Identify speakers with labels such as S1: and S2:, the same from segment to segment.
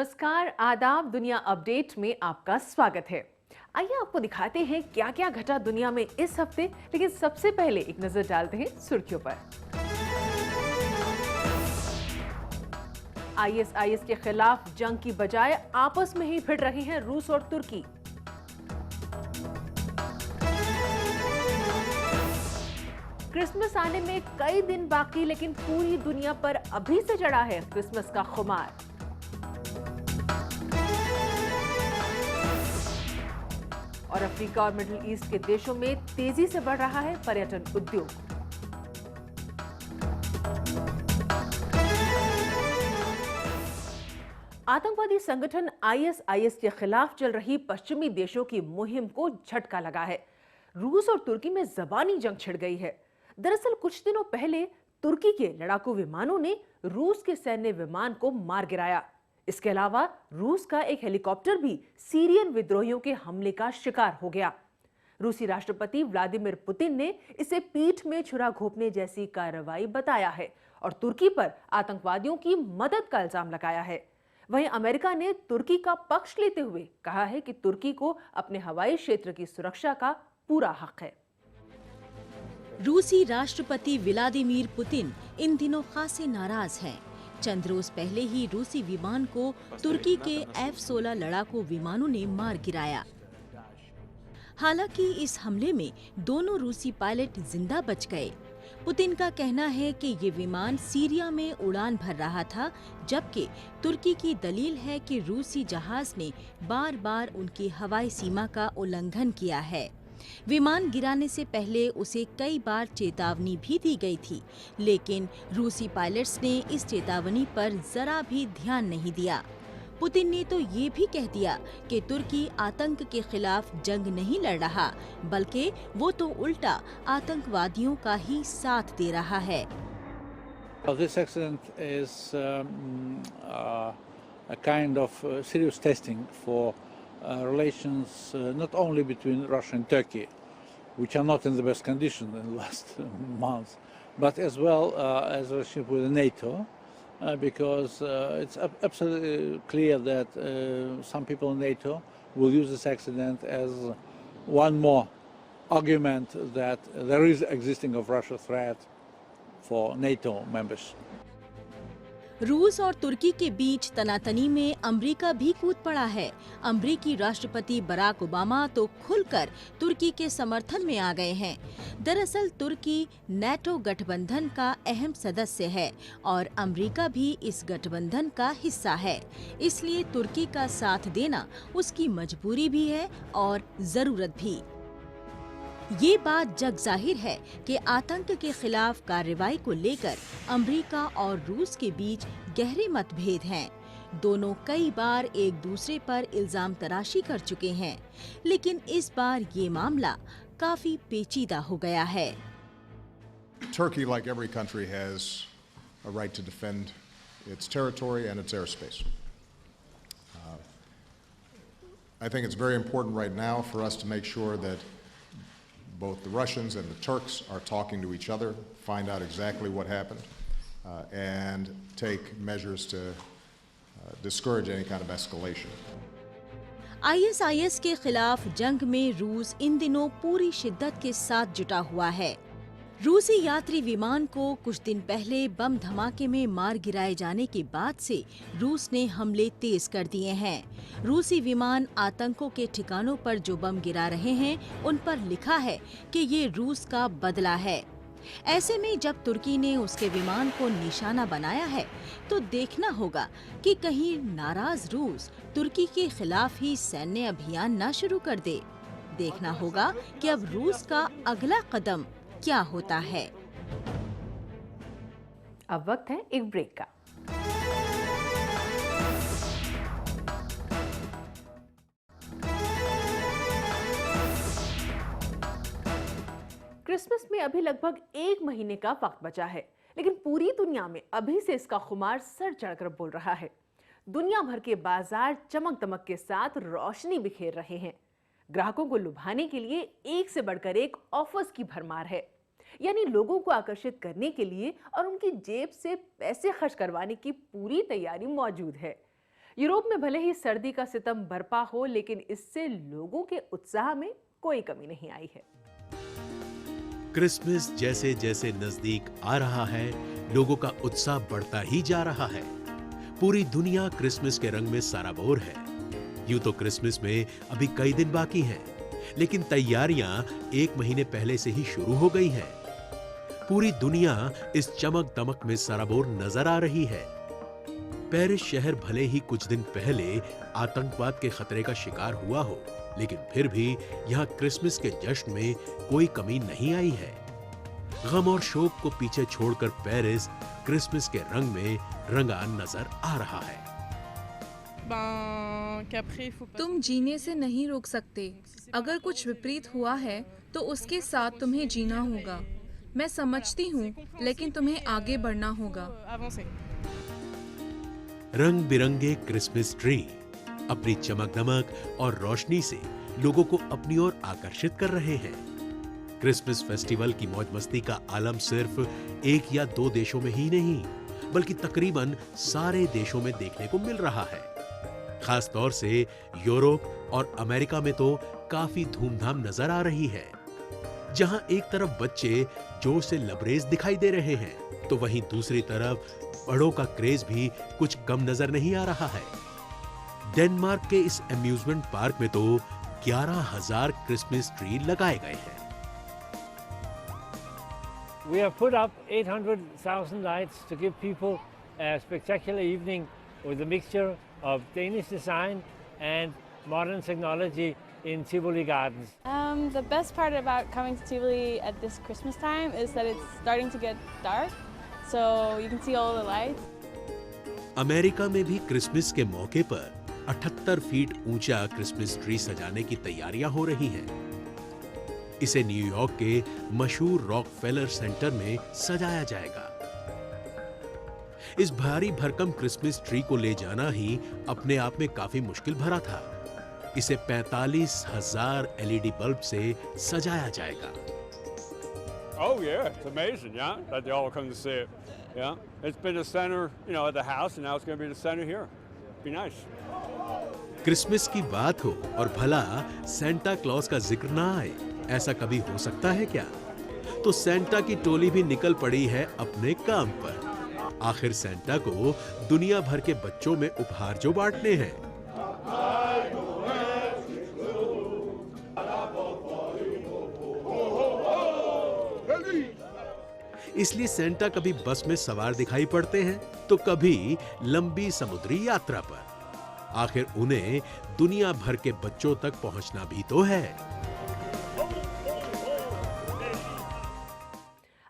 S1: नमस्कार, आदाब। दुनिया अपडेट में आपका स्वागत है। आइए आपको दिखाते हैं क्या क्या घटा दुनिया में इस हफ्ते। लेकिन सबसे पहले एक नजर डालते हैं सुर्खियों पर। आईएसआईएस के खिलाफ जंग की बजाय आपस में ही भिड़ रहे हैं रूस और तुर्की। क्रिसमस आने में कई दिन बाकी, लेकिन पूरी दुनिया पर अभी से चढ़ा है क्रिसमस का खुमार। और अफ्रीका और मिडिल ईस्ट के देशों में तेजी से बढ़ रहा है पर्यटन उद्योग। आतंकवादी संगठन आईएसआईएस के खिलाफ चल रही पश्चिमी देशों की मुहिम को झटका लगा है। रूस और तुर्की में जबानी जंग छिड़ गई है। दरअसल कुछ दिनों पहले तुर्की के लड़ाकू विमानों ने रूस के सैन्य विमान को मार गिराया। इसके अलावा रूस का एक हेलीकॉप्टर भी सीरियन विद्रोहियों के हमले का शिकार हो गया। रूसी राष्ट्रपति व्लादिमीर पुतिन ने इसे पीठ में छुरा घोंपने जैसी कार्रवाई बताया है और तुर्की पर आतंकवादियों की मदद का इल्जाम लगाया है। वहीं अमेरिका ने तुर्की का पक्ष लेते हुए कहा है कि तुर्की को अपने हवाई क्षेत्र की सुरक्षा का पूरा हक है।
S2: रूसी राष्ट्रपति व्लादिमीर पुतिन इन दिनों खासे नाराज हैं। चंद रोज पहले ही रूसी विमान को तुर्की के F-16 लड़ाकू विमानों ने मार गिराया। हालांकि इस हमले में दोनों रूसी पायलट जिंदा बच गए। पुतिन का कहना है कि ये विमान सीरिया में उड़ान भर रहा था, जबकि तुर्की की दलील है कि रूसी जहाज ने बार बार उनकी हवाई सीमा का उल्लंघन किया है। विमान गिराने से पहले उसे कई बार चेतावनी भी दी गई थी, लेकिन रूसी पायलट्स ने इस चेतावनी पर जरा भी ध्यान नहीं दिया। पुतिन ने तो ये भी कह दिया कि तुर्की आतंक के खिलाफ जंग नहीं लड़ रहा, बल्कि वो तो उल्टा आतंकवादियों का ही साथ दे रहा है।
S3: This accident is a kind of serious testing for relations not only between Russia and Turkey, which are not in the best condition in the last months, but as well as a relationship with NATO, because it's absolutely clear that some people in NATO will use this accident as one more argument that there is existing of Russia threat for NATO members.
S2: रूस और तुर्की के बीच तनातनी में America भी कूद पड़ा है। अमेरिकी राष्ट्रपति बराक ओबामा तो खुलकर तुर्की के समर्थन में आ गए हैं। दरअसल तुर्की नेटो गठबंधन का अहम सदस्य है और अमेरिका भी इस गठबंधन का हिस्सा है। इसलिए तुर्की का साथ देना उसकी मजबूरी भी है और जरूरत भी। ये बात जग जाहिर है कि आतंक के खिलाफ कार्रवाई को लेकर अमेरिका और रूस के बीच गहरे मतभेद हैं। दोनों कई बार एक दूसरे पर इल्जाम तराशी कर चुके हैं, लेकिन इस बार ये मामला काफी पेचीदा हो गया है।
S4: Turkey, like every country, has a right to defend its territory and its airspace. I think it's very important right now for us to make sure that both the Russians and the Turks are talking to each other, find out exactly what happened, and take measures to discourage any kind of escalation.
S2: ISIS के खिलाफ जंग में रूस इन दिनों पूरी शिद्दत के साथ जुटा हुआ है। रूसी यात्री विमान को कुछ दिन पहले बम धमाके में मार गिराए जाने के बाद से रूस ने हमले तेज कर दिए हैं। रूसी विमान आतंकों के ठिकानों पर जो बम गिरा रहे हैं, उन पर लिखा है कि ये रूस का बदला है। ऐसे में जब तुर्की ने उसके विमान को निशाना बनाया है, तो देखना होगा कि कहीं नाराज रूस तुर्की के खिलाफ ही सैन्य अभियान न शुरू कर दे। देखना होगा कि अब रूस का अगला कदम क्या होता है।
S1: अब वक्त है एक ब्रेक का। क्रिसमस में अभी लगभग 1 महीने का वक्त बचा है, लेकिन पूरी दुनिया में अभी से इसका खुमार सर चढ़कर बोल रहा है। दुनिया भर के बाजार चमक दमक के साथ रोशनी बिखेर रहे हैं। ग्राहकों को लुभाने के लिए एक से बढ़कर एक ऑफर्स की भरमार है। यानी लोगों को आकर्षित करने के लिए और उनकी जेब से पैसे खर्च करवाने की पूरी तैयारी मौजूद है। यूरोप में भले ही सर्दी का सितम बरपा हो, लेकिन इससे लोगों के उत्साह में कोई कमी नहीं आई है।
S5: क्रिसमस जैसे जैसे नजदीक आ रहा है, लोगों का उत्साह बढ़ता ही जा रहा है। पूरी दुनिया क्रिसमस के रंग में सराबोर है। यूं तो क्रिसमस में अभी कई दिन बाकी हैं, लेकिन तैयारियां 1 महीने पहले से ही शुरू हो गई हैं। पूरी दुनिया इस चमक दमक में सराबोर नजर आ रही है। पेरिस शहर भले ही कुछ दिन पहले आतंकवाद के खतरे का शिकार हुआ हो, लेकिन फिर भी यहाँ क्रिसमस के जश्न में कोई कमी नहीं आई है। गम और शोक को पीछे छोड़कर पेरिस क्रिसमस के रंग में रंगा नजर आ रहा है।
S6: तुम जीने से नहीं रोक सकते। अगर कुछ विपरीत हुआ है तो उसके साथ तुम्हें जीना होगा। मैं समझती हूँ, लेकिन तुम्हें आगे बढ़ना होगा।
S5: रंग बिरंगे क्रिसमस ट्री अपनी चमक दमक और रोशनी से लोगों को अपनी ओर आकर्षित कर रहे हैं। क्रिसमस फेस्टिवल की मौज मस्ती का आलम सिर्फ 1 या 2 देशों में ही नहीं, बल्कि तकरीबन सारे देशों में देखने को मिल रहा है। खास तौर से यूरोप और अमेरिका में तो काफी धूमधाम नजर आ रही है। जहां एक तरफ बच्चे जोर से लबरेज दिखाई दे रहे हैं, तो वहीं दूसरी तरफ बड़ों का क्रेज भी कुछ कम नजर नहीं आ रहा है। डेनमार्क के इस अम्यूजमेंट पार्क में तो 11,000 क्रिसमस ट्री लगाए गए हैं।
S7: We have put up 800,000 lights to give people a spectacular evening with a mixture of Danish design and modern technology in Tivoli Gardens.
S8: The best part about coming to Tivoli at this Christmas time is that it's starting to get dark, so you can see all the lights.
S5: America में भी Christmas के मौके पर 78 feet ऊंचा Christmas tree सजाने की तैयारियां हो रही हैं। इसे न्यूयॉर्क के मशहूर रॉकफेलर सेंटर में सजाया जाएगा। इस भारी भरकम क्रिसमस ट्री को ले जाना ही अपने आप में काफी मुश्किल भरा था। इसे 45,000 एलईडी बल्ब से सजाया जाएगा।
S9: Oh yeah, it's amazing, yeah, that they all come to see it. Yeah, it's been the center, at the house, and now it's going to be the center here. Be nice.
S5: Christmas की बात हो और भला Santa Claus का जिक्र ना आए, ऐसा कभी हो सकता है क्या? तो सेंटा की टोली भी निकल पड़ी है अपने काम पर। आखिर सेंटा को दुनिया भर के बच्चों में उपहार जो बांटने हैं। इसलिए सेंटा कभी बस में सवार दिखाई पड़ते हैं, तो कभी लंबी समुद्री यात्रा पर। आखिर उन्हें दुनिया भर के बच्चों तक पहुंचना भी तो है।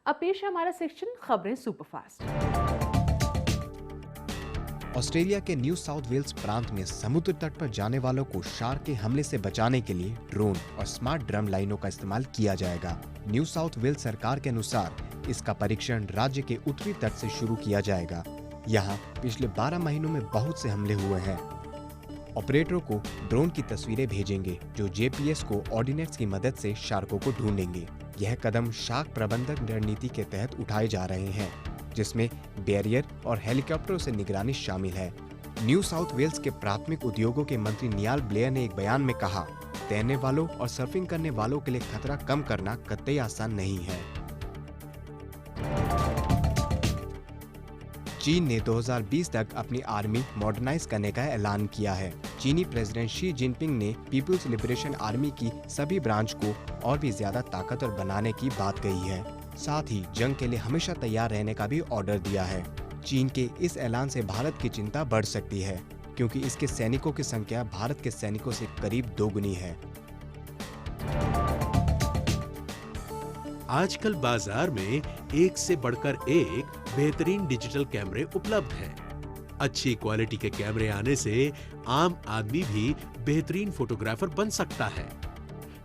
S1: अब पेश है हमारा सेक्शन खबरें सुपरफास्ट।
S10: ऑस्ट्रेलिया के न्यू साउथ वेल्स प्रांत में समुद्र तट पर जाने वालों को शार्क के हमले से बचाने के लिए ड्रोन और स्मार्ट ड्रम लाइनों का इस्तेमाल किया जाएगा। न्यू साउथ वेल्स सरकार के अनुसार इसका परीक्षण राज्य के उत्तरी तट से शुरू किया जाएगा। यहाँ पिछले 12 महीनों में बहुत से हमले हुए हैं। ऑपरेटरों को ड्रोन की तस्वीरें भेजेंगे जो जीपीएस को ऑर्डिनेट्स की मदद से शार्कों को ढूंढेंगे। यह कदम शार्क प्रबंधन रणनीति के तहत उठाए जा रहे हैं, जिसमें बैरियर और हेलीकॉप्टरों से निगरानी शामिल है। न्यू साउथ वेल्स के प्राथमिक उद्योगों के मंत्री नियाल ब्लेयर ने एक बयान में कहा, तैरने वालों और सर्फिंग करने वालों के लिए खतरा कम करना कतई आसान नहीं है। चीन ने 2020 तक अपनी आर्मी मॉडर्नाइज करने का ऐलान किया है। चीनी प्रेसिडेंट शी जिनपिंग ने पीपुल्स लिबरेशन आर्मी की सभी ब्रांच को और भी ज्यादा ताकतवर बनाने की बात कही है। साथ ही जंग के लिए हमेशा तैयार रहने का भी ऑर्डर दिया है। चीन के इस ऐलान से भारत की चिंता बढ़ सकती है, क्योंकि इसके सैनिकों की संख्या भारत के सैनिकों से करीब 2 गुनी है।
S5: आजकल बाजार में एक से बढ़कर एक बेहतरीन डिजिटल कैमरे उपलब्ध हैं। अच्छी क्वालिटी के कैमरे आने से आम आदमी भी बेहतरीन फोटोग्राफर बन सकता है।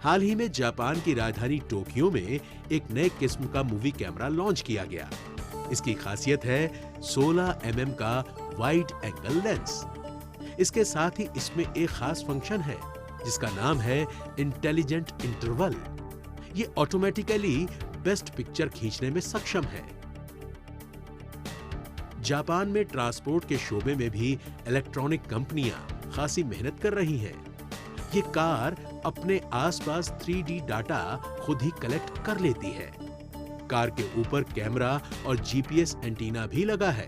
S5: हाल ही में जापान की राजधानी टोक्यो में एक नए किस्म का मूवी कैमरा लॉन्च किया गया। इसकी खासियत है 16 mm का वाइड एंगल लेंस। इसके साथ ही इसमें एक खास फंक्शन है जिसका नाम है इंटेलिजेंट इंटरवल। ये ऑटोमेटिकली बेस्ट पिक्चर खींचने में सक्षम है। जापान में ट्रांसपोर्ट के शोबे में भी इलेक्ट्रॉनिक कंपनियां खासी मेहनत कर रही हैं। ये कार अपने आसपास 3D डाटा खुद ही कलेक्ट कर लेती है। कार के ऊपर कैमरा और GPS एंटीना भी लगा है।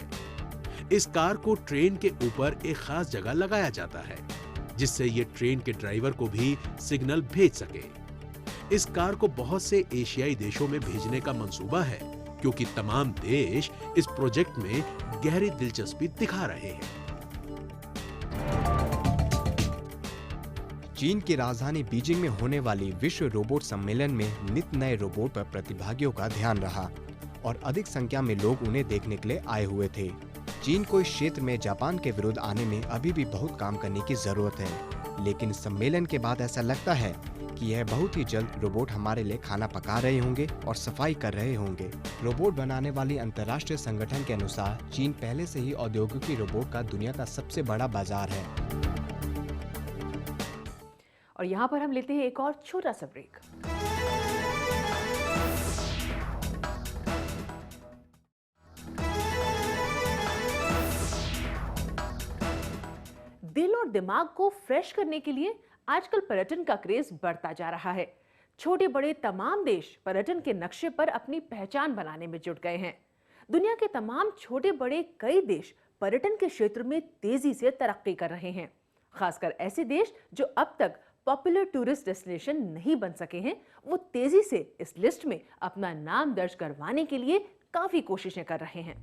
S5: इस कार को ट्रेन के ऊपर एक खास जगह लगाया जाता है, जिससे ये ट्रेन के ड्राइवर को भी सिग्नल भेज सके। इस कार को बहुत से एशियाई देशों में भेजने का मंसूबा है, क्योंकि तमाम देश इस प्रोजेक्ट में गहरी दिलचस्पी दिखा रहे हैं।
S10: चीन की राजधानी बीजिंग में होने वाली विश्व रोबोट सम्मेलन में नित नए रोबोट पर प्रतिभागियों का ध्यान रहा और अधिक संख्या में लोग उन्हें देखने के लिए आए हुए थे। चीन को इस क्षेत्र में जापान के विरुद्ध आने में अभी भी बहुत काम करने की जरूरत है, लेकिन सम्मेलन के बाद ऐसा लगता है कि यह बहुत ही जल्द रोबोट हमारे लिए खाना पका रहे होंगे और सफाई कर रहे होंगे। रोबोट बनाने वाली अंतर्राष्ट्रीय संगठन के अनुसार चीन पहले से ही औद्योगिकी रोबोट का दुनिया का सबसे बड़ा बाजार है।
S1: और यहाँ पर हम लेते हैं एक और छोटा सा ब्रेक। दिल और दिमाग को फ्रेश करने के लिए आजकल पर्यटन का क्रेज बढ़ता जा रहा है। छोटे बड़े तमाम देश पर्यटन के नक्शे पर अपनी पहचान बनाने में जुट गए हैं। दुनिया के तमाम छोटे बड़े कई देश पर्यटन के क्षेत्र में तेजी से तरक्की कर रहे हैं। खासकर ऐसे देश जो अब तक पॉपुलर टूरिस्ट डेस्टिनेशन नहीं बन सके हैं, वो तेजी से इस लिस्ट में अपना नाम दर्ज करवाने के लिए काफी कोशिशें कर रहे हैं।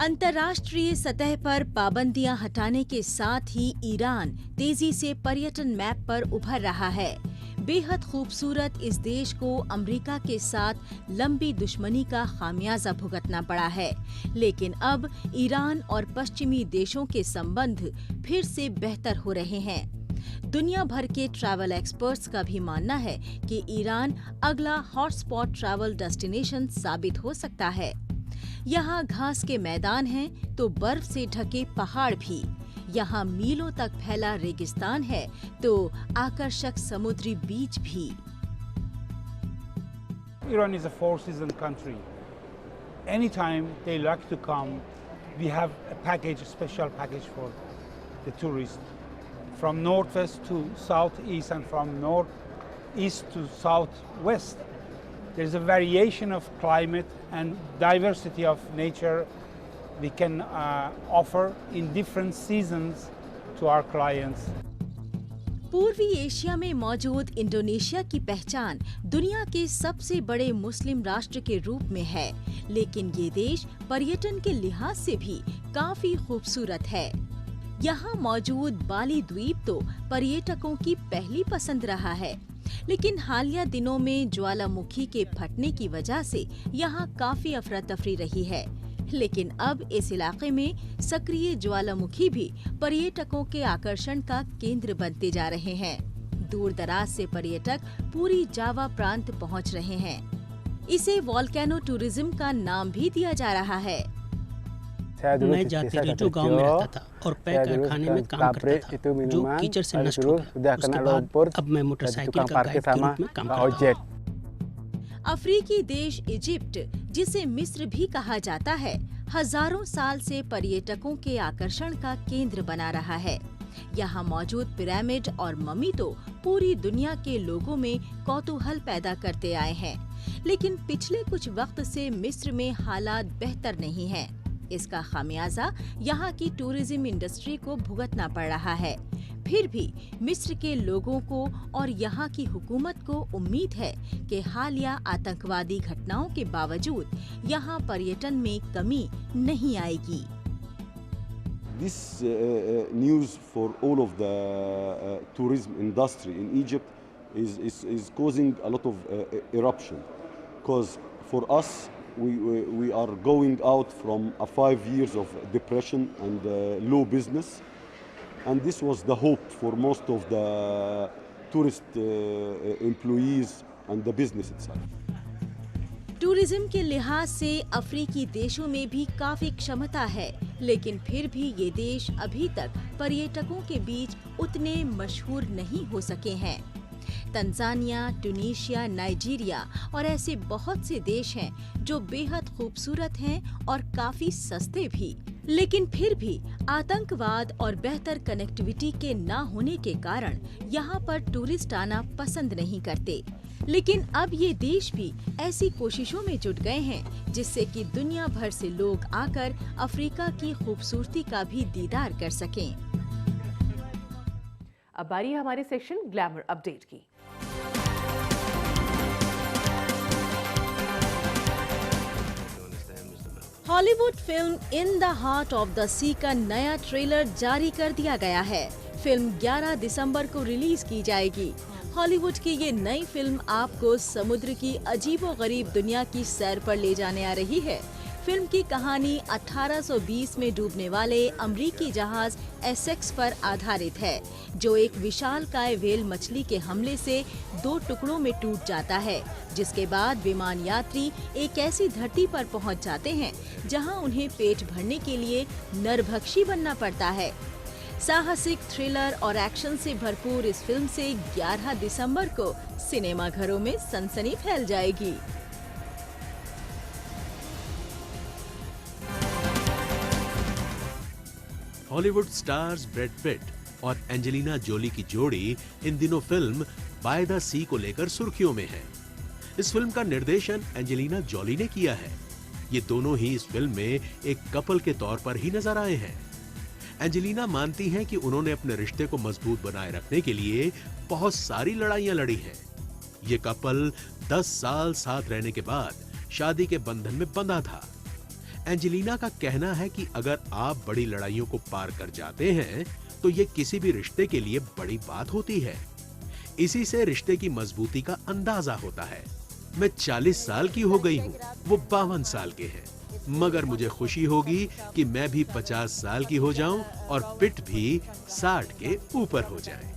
S2: अंतर्राष्ट्रीय सतह पर पाबंदियां हटाने के साथ ही ईरान तेजी से पर्यटन मैप पर उभर रहा है। बेहद खूबसूरत इस देश को अमेरिका के साथ लंबी दुश्मनी का खामियाजा भुगतना पड़ा है, लेकिन अब ईरान और पश्चिमी देशों के संबंध फिर से बेहतर हो रहे हैं। दुनिया भर के ट्रैवल एक्सपर्ट्स का भी मानना है कि ईरान अगला हॉटस्पॉट ट्रैवल डेस्टिनेशन साबित हो सकता है। यहाँ घास के मैदान हैं तो बर्फ से ढके पहाड़ भी, यहाँ मीलों तक फैला रेगिस्तान है तो आकर्षक समुद्री बीच भी।
S11: Iran is a four-season country. Anytime they like to come, we have a package, a special package for the tourists. From northwest to southeast and from northeast to southwest. There is a variation of climate and diversity of nature we can offer in different seasons to our clients.
S2: पूर्वी Asia में मौजूद Indonesia की पहचान दुनिया के सबसे बड़े मुस्लिम राष्ट्र के रूप में है, लेकिन ये देश पर्यटन के लिहाज से भी काफी खूबसूरत है। यहाँ मौजूद बाली द्वीप तो पर्यटकों की पहली पसंद रहा है, लेकिन हालिया दिनों में ज्वालामुखी के फटने की वजह से यहाँ काफी अफरा तफरी रही है। लेकिन अब इस इलाके में सक्रिय ज्वालामुखी भी पर्यटकों के आकर्षण का केंद्र बनते जा रहे हैं। दूर दराज से पर्यटक पूरी जावा प्रांत पहुँच रहे हैं। इसे वोल्केनो टूरिज्म का नाम भी दिया जा रहा है।
S12: मैं जाते रिजो गांव में रहता था और पैक कारखाने में काम करता था, जो कीचड़ से नष्ट हो गया। उसके बाद अब मैं मोटरसाइकिल का गाइड के रूप में काम करता हूं।
S2: अफ्रीकी देश इजिप्ट, जिसे मिस्र भी कहा जाता है, हजारों साल से पर्यटकों के आकर्षण का केंद्र बना रहा है। यहाँ मौजूद पिरामिड और ममी तो पूरी दुनिया के लोगों में कौतूहल पैदा करते आए हैं, लेकिन पिछले कुछ वक्त से मिस्र में हालात बेहतर नहीं हैं। इसका खामियाजा यहाँ की टूरिज्म इंडस्ट्री को भुगतना पड़ रहा है। फिर भी मिस्र के लोगों को और यहाँ की हुकूमत को उम्मीद है कि हालिया आतंकवादी घटनाओं के बावजूद यहाँ पर्यटन में कमी नहीं आएगी।
S13: This news for all of the tourism industry in Egypt is causing a lot of eruption, because for us we are going out from 5 years of depression and low business, and this was the hope for most of the tourist employees and the business itself.
S2: Tourism के लिहाज से अफ्रीकी देशों में भी काफी क्षमता है, लेकिन फिर भी ये देश अभी तक पर्यटकों के बीच उतने मशहूर नहीं हो सके हैं। तंजानिया, ट्यूनीशिया, नाइजीरिया और ऐसे बहुत से देश हैं जो बेहद खूबसूरत हैं और काफी सस्ते भी। लेकिन फिर भी आतंकवाद और बेहतर कनेक्टिविटी के ना होने के कारण यहाँ पर टूरिस्ट आना पसंद नहीं करते। लेकिन अब ये देश भी ऐसी कोशिशों में जुट गए हैं जिससे कि दुनिया भर से लोग आकर अफ्रीका की खूबसूरती का भी दीदार कर सकें।
S1: अब बारी है हमारे सेक्शन ग्लैमर अपडेट की।
S2: Hollywood film in the heart of the sea का नया ट्रेलर जारी कर दिया गया है। फिल्म 11 दिसंबर को रिलीज की जाएगी। हॉलीवुड की ये नई फिल्म आपको समुद्र की अजीबोगरीब दुनिया की सैर पर ले जाने आ रही है। फिल्म की कहानी 1820 में डूबने वाले अमरीकी जहाज एसेक्स पर आधारित है, जो एक विशालकाय व्हेल मछली के हमले से 2 टुकड़ों में टूट जाता है, जिसके बाद विमान यात्री एक ऐसी धरती पर पहुंच जाते हैं जहां उन्हें पेट भरने के लिए नरभक्षी बनना पड़ता है। साहसिक थ्रिलर और एक्शन से भरपूर इस फिल्म से 11 दिसंबर को सिनेमाघरों में सनसनी फैल जाएगी।
S5: हॉलीवुड स्टार्स ब्रैड पिट और एंजेलिना जोली की जोड़ी इन दिनों फिल्म बाय द सी को लेकर सुर्खियों में है। इस फिल्म का निर्देशन एंजेलिना जोली ने किया है। ये दोनों ही इस फिल्म में एक कपल के तौर पर ही नजर आए हैं। एंजेलिना मानती हैं कि उन्होंने अपने रिश्ते को मजबूत बनाए रखने के लिए बहुत सारी लड़ाइयां लड़ी हैं। ये कपल 10 साल साथ रहने के बाद शादी के बंधन में बंधा था। एंजेलिना का कहना है कि अगर आप बड़ी लड़ाइयों को पार कर जाते हैं तो ये किसी भी रिश्ते के लिए बड़ी बात होती है। इसी से रिश्ते की मजबूती का अंदाजा होता है। मैं 40 साल की हो गई हूँ, वो 52 साल के हैं, मगर मुझे खुशी होगी कि मैं भी 50 साल की हो जाऊं और पिट भी 60 के ऊपर हो जाए।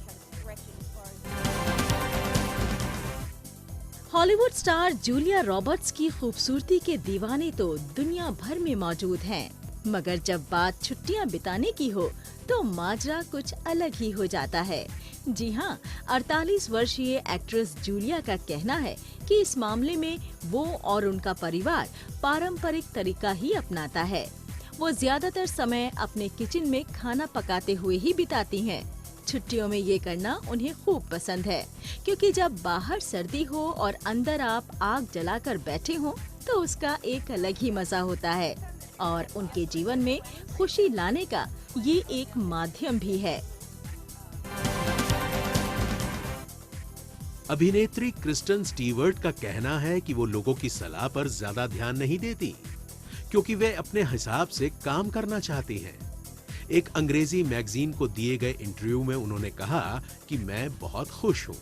S2: हॉलीवुड स्टार जूलिया रॉबर्ट्स की खूबसूरती के दीवाने तो दुनिया भर में मौजूद हैं, मगर जब बात छुट्टियां बिताने की हो तो माजरा कुछ अलग ही हो जाता है। जी हाँ, 48 वर्षीय एक्ट्रेस जूलिया का कहना है कि इस मामले में वो और उनका परिवार पारंपरिक तरीका ही अपनाता है। वो ज्यादातर समय अपने किचन में खाना पकाते हुए ही बिताती हैं। छुट्टियों में ये करना उन्हें खूब पसंद है, क्योंकि जब बाहर सर्दी हो और अंदर आप आग जलाकर बैठे हो तो उसका एक अलग ही मजा होता है और उनके जीवन में खुशी लाने का ये एक माध्यम भी है।
S5: अभिनेत्री क्रिस्टन स्टीवर्ट का कहना है कि वो लोगों की सलाह पर ज्यादा ध्यान नहीं देती, क्योंकि वे अपने हिसाब से काम करना चाहती हैं। एक अंग्रेजी मैगजीन को दिए गए इंटरव्यू में उन्होंने कहा कि मैं बहुत खुश हूँ।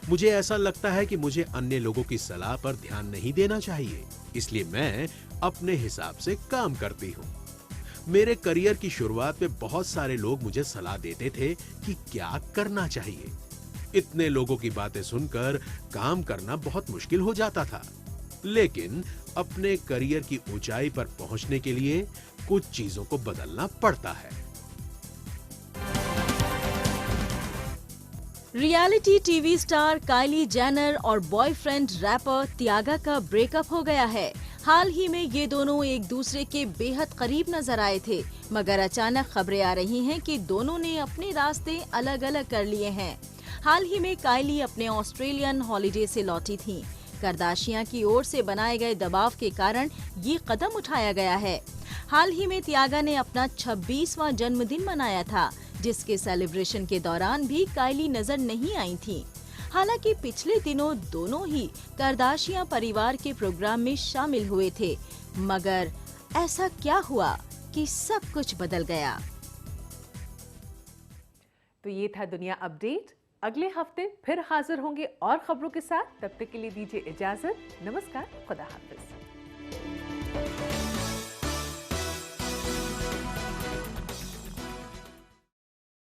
S5: मुझे ऐसा लगता है कि मुझे अन्य लोगों की सलाह पर ध्यान नहीं देना चाहिए, इसलिए मैं अपने हिसाब से काम करती हूँ। मेरे करियर की शुरुआत में बहुत सारे लोग मुझे सलाह देते थे कि क्या करना चाहिए। इतने लोगों की बातें सुनकर काम करना बहुत मुश्किल हो जाता था, लेकिन अपने करियर की ऊंचाई पर पहुंचने के लिए कुछ चीजों को बदलना पड़ता है।
S2: Reality TV star Kylie Jenner और बॉयफ्रेंड रैपर तियागा का ब्रेकअप हो गया है। हाल ही में ये दोनों एक दूसरे के बेहद करीब नजर आए थे, मगर अचानक खबरें आ रही हैं कि दोनों ने अपने रास्ते अलग अलग कर लिए हैं। हाल ही में काइली अपने ऑस्ट्रेलियन हॉलिडे से लौटी थीं। करदाशियां की ओर से बनाए गए दबाव के कारण ये कदम उठाया गया है। हाल ही में तियागा ने अपना 26वां जन्मदिन मनाया था, जिसके सेलिब्रेशन के दौरान भी काइली नजर नहीं आई थी। हालांकि पिछले दिनों दोनों ही करदाशियां परिवार के प्रोग्राम में शामिल हुए थे, मगर ऐसा क्या हुआ कि सब कुछ बदल गया।
S1: तो ये था दुनिया अपडेट। अगले हफ्ते फिर हाजिर होंगे और खबरों के साथ। तब तक के लिए दीजिए इजाजत। नमस्कार, खुदा हाफिज।